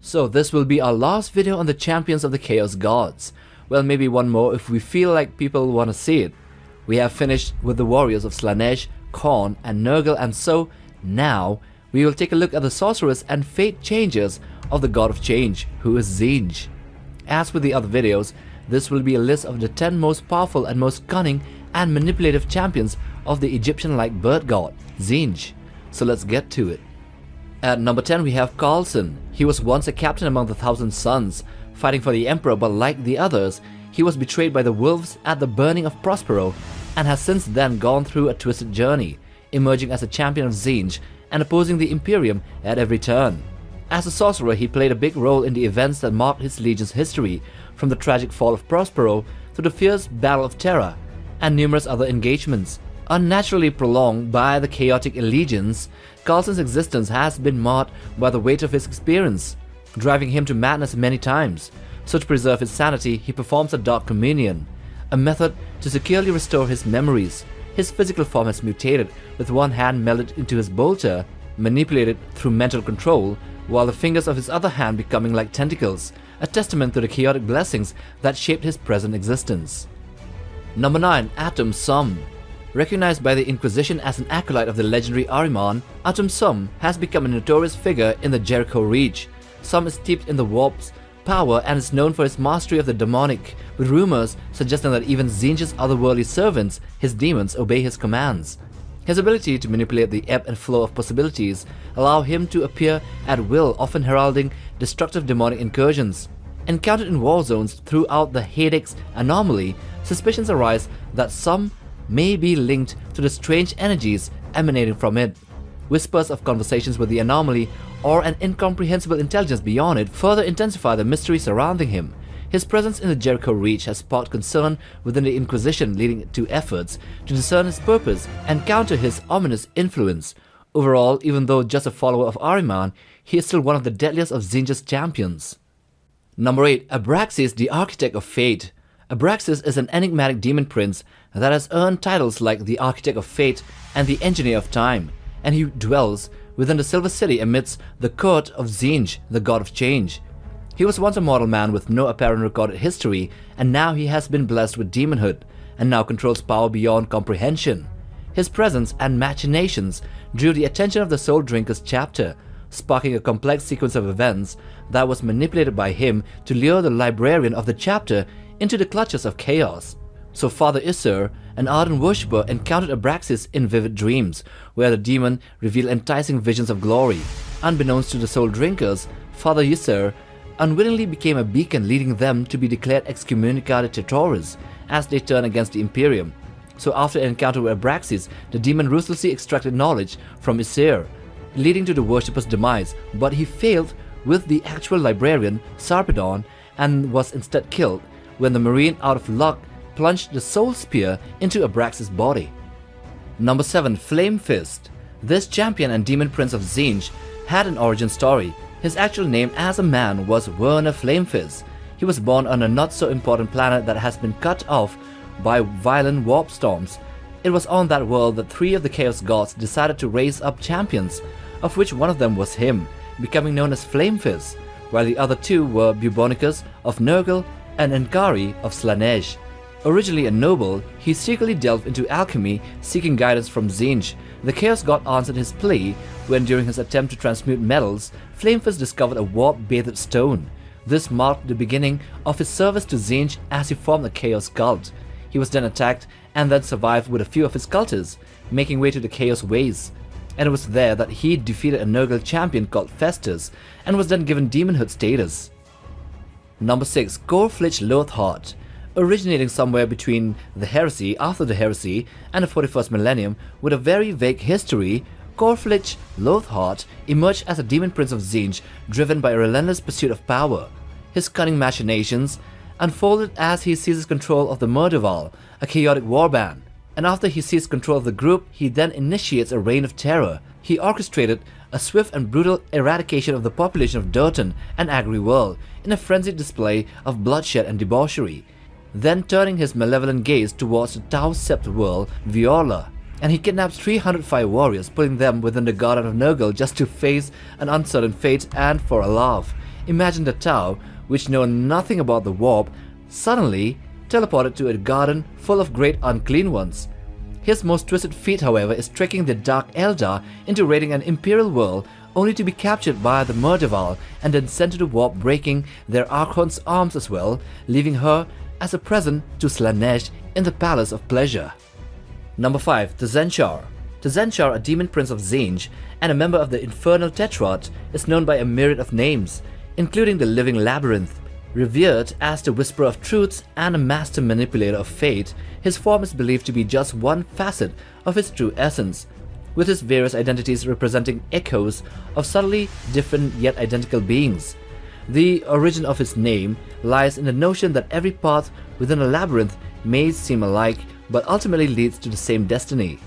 So this will be our last video on the champions of the Chaos Gods. Well, maybe one more if we feel like people want to see it. We have finished with the warriors of Slaanesh, Khorne and Nurgle, and so now we will take a look at the sorceress and fate changers of the God of Change, who is Tzeentch. As with the other videos, this will be a list of the 10 most powerful and most cunning and manipulative champions of the Egyptian-like bird god, Tzeentch. So let's get to it. At number 10 we have Carson. He was once a captain among the Thousand Sons, fighting for the Emperor, but like the others, he was betrayed by the wolves at the burning of Prospero and has since then gone through a twisted journey, emerging as a champion of Tzeentch and opposing the Imperium at every turn. As a sorcerer, he played a big role in the events that marked his legion's history, from the tragic fall of Prospero to the fierce Battle of Terra and numerous other engagements. Unnaturally prolonged by the chaotic allegiance, Carson's existence has been marred by the weight of his experience, driving him to madness many times. So to preserve his sanity, he performs a dark communion, a method to securely restore his memories. His physical form has mutated, with one hand melded into his bolter, manipulated through mental control, while the fingers of his other hand becoming like tentacles, a testament to the chaotic blessings that shaped his present existence. Number 9. Atam Su. Recognized by the Inquisition as an acolyte of the legendary Araman, Atam Su has become a notorious figure in the Jericho Reach. Su is steeped in the warp's power and is known for his mastery of the demonic, with rumors suggesting that even Tzeentch's otherworldly servants, his demons, obey his commands. His ability to manipulate the ebb and flow of possibilities allow him to appear at will, often heralding destructive demonic incursions. Encountered in war zones throughout the Hadex anomaly, suspicions arise that Su may be linked to the strange energies emanating from it. Whispers of conversations with the anomaly or an incomprehensible intelligence beyond it further intensify the mystery surrounding him. His presence in the Jericho Reach has sparked concern within the Inquisition, leading to efforts to discern his purpose and counter his ominous influence. Overall, even though just a follower of Araman, he is still one of the deadliest of Tzeentch's champions. Number 8. Abraxas, the Architect of Fate. Abraxas is an enigmatic demon prince that has earned titles like the Architect of Fate and the Engineer of Time, and he dwells within the Silver City amidst the court of Tzeentch, the God of Change. He was once a mortal man with no apparent recorded history, and now he has been blessed with demonhood, and now controls power beyond comprehension. His presence and machinations drew the attention of the Soul Drinkers chapter, sparking a complex sequence of events that was manipulated by him to lure the librarian of the chapter into the clutches of chaos. So Father Isel, an ardent worshipper, encountered Abraxas in vivid dreams, where the demon revealed enticing visions of glory. Unbeknownst to the Soul Drinkers, Father Isel unwittingly became a beacon, leading them to be declared excommunicado traitores as they turn against the Imperium. So after an encounter with Abraxas, the demon ruthlessly extracted knowledge from Isel, leading to the worshipper's demise, but he failed with the actual librarian, Sarpedon, and was instead killed when the Marine, out of luck, plunged the Soul Spear into Abraxas' body. Number 7. Flamefist. This champion and demon prince of Tzeentch had an origin story. His actual name as a man was Werner Flamefist. He was born on a not-so-important planet that has been cut off by violent warp storms. It was on that world that 3 of the Chaos Gods decided to raise up champions, of which one of them was him, becoming known as Flamefist, while the other 2 were Bubonicus of Nurgle and Enkari of Slaanesh. Originally a noble, he secretly delved into alchemy, seeking guidance from Tzeentch. The Chaos God answered his plea when, during his attempt to transmute metals, Flamefist discovered a warp-bathed stone. This marked the beginning of his service to Tzeentch as he formed a Chaos cult. He was then attacked and then survived with a few of his cultists, making way to the Chaos Ways. And it was there that he defeated a Nurgle champion called Festus and was then given demonhood status. Number 6. Gfitlart Loathheart. Originating somewhere between the heresy, after the heresy, and the 41st millennium, with a very vague history, Gfitlart Loathheart emerged as a demon prince of Tzeentch, driven by a relentless pursuit of power. His cunning machinations unfolded as he seizes control of the Murderval, a chaotic warband, and after he seized control of the group, he then initiates a reign of terror. He orchestrated a swift and brutal eradication of the population of Durton and Agri-World in a frenzied display of bloodshed and debauchery, then turning his malevolent gaze towards the Tau-Sept world, Viola, and he kidnaps 305 warriors, putting them within the Garden of Nurgle just to face an uncertain fate and for a laugh. imagine the Tau, which know nothing about the warp, suddenly teleported to a garden full of great unclean ones. His most twisted feat, however, is tricking the Dark Eldar into raiding an Imperial world only to be captured by the Murderval and then sent to the warp, breaking their Archon's arms as well, leaving her as a present to Slaanesh in the Palace of Pleasure. Number 5. Tzeentchar. Tzeentchar, a demon prince of Tzeentch and a member of the Infernal Tetrad, is known by a myriad of names, including the Living Labyrinth. Revered as the Whisperer of Truths and a master manipulator of fate, his form is believed to be just one facet of his true essence, with his various identities representing echoes of subtly different yet identical beings. The origin of his name lies in the notion that every path within a labyrinth may seem alike, but ultimately leads to the same destiny.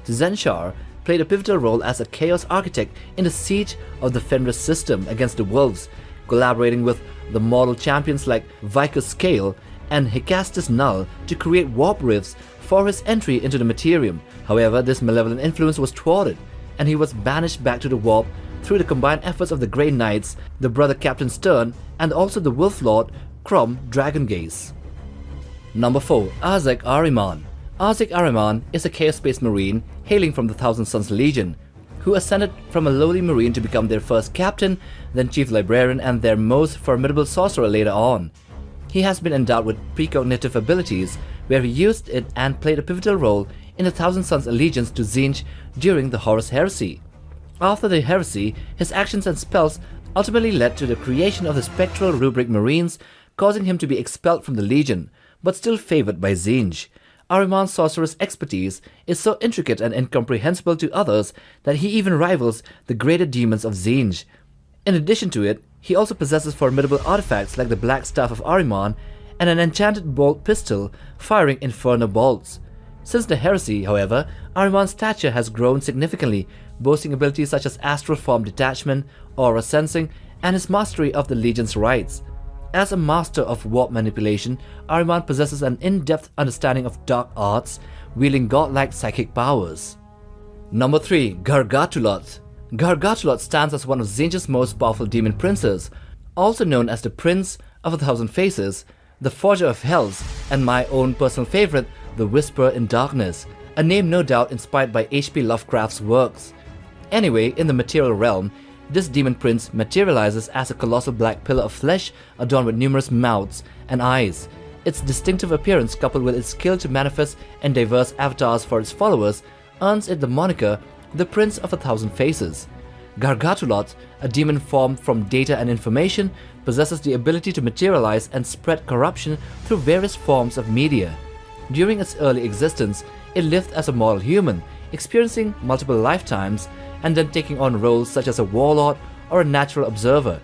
Tzeentchar played a pivotal role as a chaos architect in the siege of the Fenris system against the Wolves, collaborating with the mortal champions like Vicus Scale and Hecastus Null to create warp rifts for his entry into the Materium. However, this malevolent influence was thwarted, and he was banished back to the warp through the combined efforts of the Grey Knights, the brother Captain Stern, and also the Wolf Lord Crom Dragongaze. Number 4. Arzek Ahriman. Arzek Ahriman is a Chaos Space Marine hailing from the Thousand Suns Legion, who ascended from a lowly Marine to become their first captain, then chief librarian, and their most formidable sorcerer later on. He has been endowed with precognitive abilities, where he used it and played a pivotal role in the Thousand Suns' allegiance to Tzeentch during the Horus Heresy. After the heresy, his actions and spells ultimately led to the creation of the Spectral Rubric Marines, causing him to be expelled from the Legion, but still favored by Tzeentch. Ahriman's sorcerer's expertise is so intricate and incomprehensible to others that he even rivals the greater demons of Tzeentch. In addition to it, he also possesses formidable artifacts like the Black Staff of Ahriman and an enchanted bolt pistol firing inferno bolts. Since the heresy, however, Ahriman's stature has grown significantly, boasting abilities such as astral form detachment, aura sensing, and his mastery of the Legion's rites. As a master of warp manipulation, Araman possesses an in-depth understanding of dark arts, wielding godlike psychic powers. Number 3. Gargatulat. Gargatulat stands as one of Tzeentch's most powerful demon princes, also known as the Prince of a Thousand Faces, the Forger of Hells, and my own personal favorite, the Whisperer in Darkness, a name no doubt inspired by H.P. Lovecraft's works. Anyway, in the material realm, this demon prince materializes as a colossal black pillar of flesh adorned with numerous mouths and eyes. Its distinctive appearance, coupled with its skill to manifest in diverse avatars for its followers, earns it the moniker the Prince of a Thousand Faces. Gargatulat, a demon formed from data and information, possesses the ability to materialize and spread corruption through various forms of media. During its early existence, it lived as a mortal human, experiencing multiple lifetimes and then taking on roles such as a warlord or a natural observer.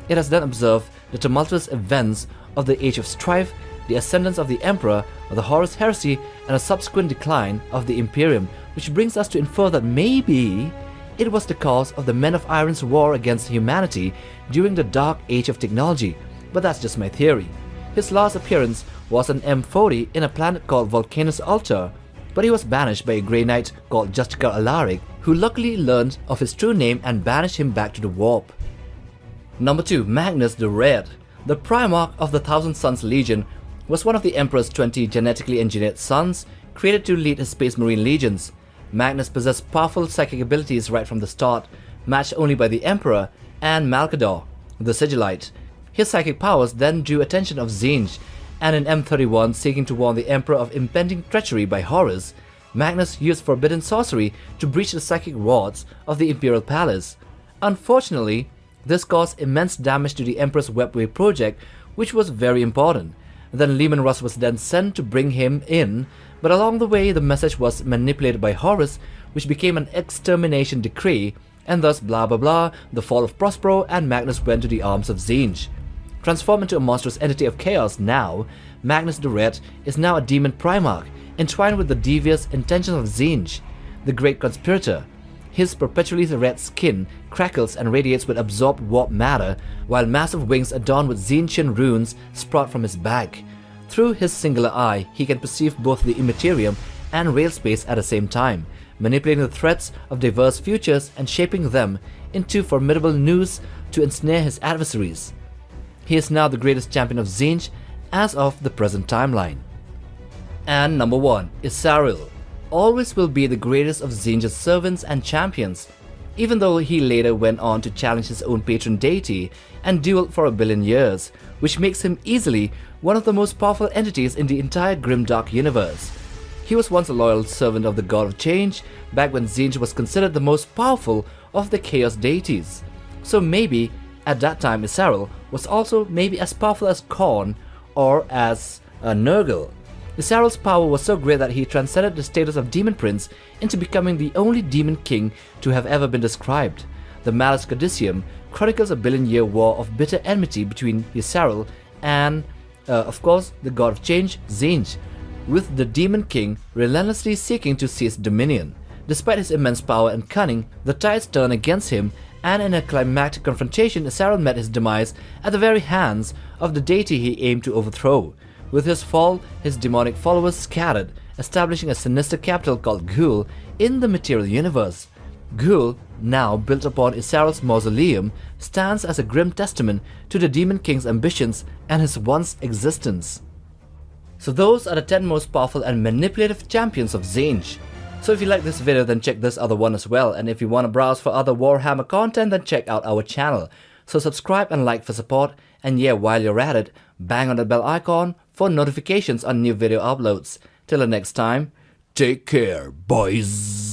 It has then observed the tumultuous events of the Age of Strife, the ascendance of the Emperor, of the Horus Heresy, and a subsequent decline of the Imperium, which brings us to infer that maybe it was the cause of the Men of Iron's war against humanity during the Dark Age of Technology, but that's just my theory. His last appearance was on M40 in a planet called Volcanus Altar, but he was banished by a Grey Knight called Justicar Alaric, who luckily learned of his true name and banished him back to the warp. Number 2. Magnus the Red. The Primarch of the Thousand Suns Legion was one of the Emperor's 20 genetically engineered sons, created to lead his Space Marine legions. Magnus possessed powerful psychic abilities right from the start, matched only by the Emperor and Malcador, the Sigillite. His psychic powers then drew attention of Tzeentch, and in M31 seeking to warn the Emperor of impending treachery by Horus, Magnus used forbidden sorcery to breach the psychic wards of the Imperial Palace. Unfortunately, this caused immense damage to the Emperor's Webway project, which was very important. Then Leman Russ was then sent to bring him in, but along the way the message was manipulated by Horus, which became an extermination decree, and thus blah blah blah, the fall of Prospero, and Magnus went to the arms of Tzeentch. Transformed into a monstrous entity of chaos now, Magnus the Red is now a demon Primarch, entwined with the devious intentions of Tzeentch, the great conspirator. His perpetually red skin crackles and radiates with absorbed warp matter, while massive wings adorned with Tzeentchian runes sprout from his back. Through his singular eye, he can perceive both the Immaterium and real space at the same time, manipulating the threats of diverse futures and shaping them into formidable noose to ensnare his adversaries. he is now the greatest champion of Tzeentch as of the present timeline. And number 1, Isel. Always will be the greatest of Tzeentch's servants and champions, even though he later went on to challenge his own patron deity and dueled for 1 billion years, which makes him easily one of the most powerful entities in the entire grimdark universe. He was once a loyal servant of the god of change, back when Tzeentch was considered the most powerful of the chaos deities. So maybe, at that time Isel was also maybe as powerful as Khorne or as Nurgle. Isel's power was so great that he transcended the status of Demon Prince into becoming the only Demon King to have ever been described. The Malleus Codicium chronicles a billion-year war of bitter enmity between Isel and, of course, the god of change, Tzeentch, with the Demon King relentlessly seeking to seize dominion. Despite his immense power and cunning, the tides turned against him, and in a climactic confrontation, Isel met his demise at the very hands of the deity he aimed to overthrow. With his fall, his demonic followers scattered, establishing a sinister capital called Ghoul in the material universe. Ghoul, now built upon Isel's mausoleum, stands as a grim testament to the Demon King's ambitions and his once existence. So those are the 10 most powerful and manipulative champions of Tzeentch. So if you like this video, then check this other one as well, and if you want to browse for other Warhammer content, then check out our channel. So subscribe and like for support, and yeah, while you're at it, bang on the bell icon for notifications on new video uploads. Till the next time, take care, boys.